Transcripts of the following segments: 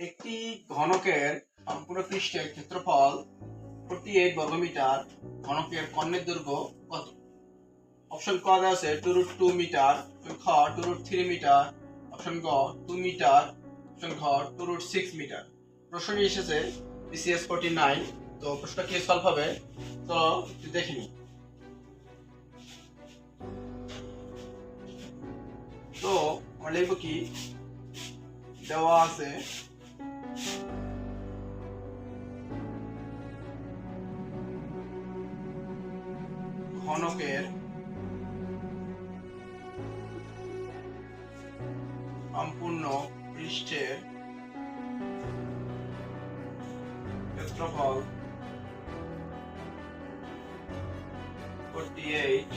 একটি ঘনকের সম্পূর্ণ পৃষ্ঠের ক্ষেত্রফল 48 বর্গমিটার। ঘনকের কর্ণের দৈর্ঘ্য কত? অপশন ক দেওয়া আছে 2√2 মিটার, অপশন খ 2√3 মিটার, অপশন গ 2 মিটার, অপশন ঘ 2√6 মিটার। প্রশ্নটি এসেছে BCS 49। তো প্রশ্নটা কি সলভ হবে তো দেখে নিই। তো আমরা লিখব কি, দেওয়া আছে ঘনকের সম্পূর্ণ পৃষ্ঠের ক্ষেত্রফল 48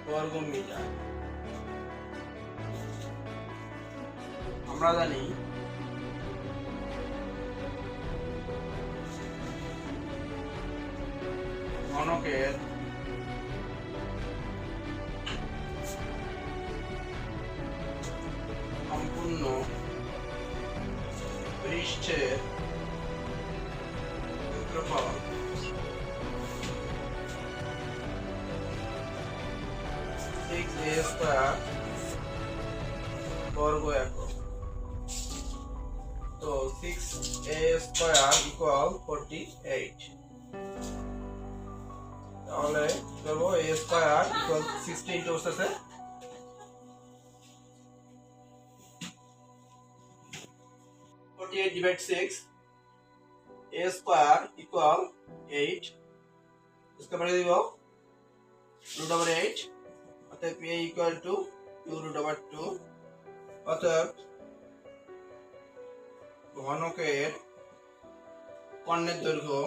বর্গমিটার। আমরা জানি ঘনকের সম্পূর্ণ পৃষ্ঠের ক্ষেত্রফল 6a² বর্গ একক। তো 6a² = 48। তাহলে করবো a² = 60 ইনটু আছে 48 / 6, a² = 8। इसका बड़ा দিব √8, অতএব a = 2√2। অতএব ঘনকের কর্ণের দৈর্ঘ্য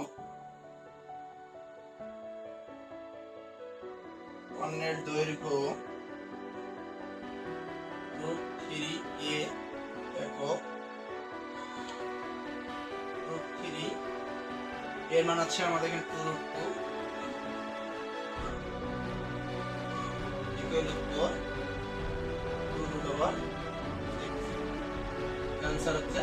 √3a একক। √3 এর মান আছে আমাদের এখানে 2√2 2√6। आंसर হচ্ছে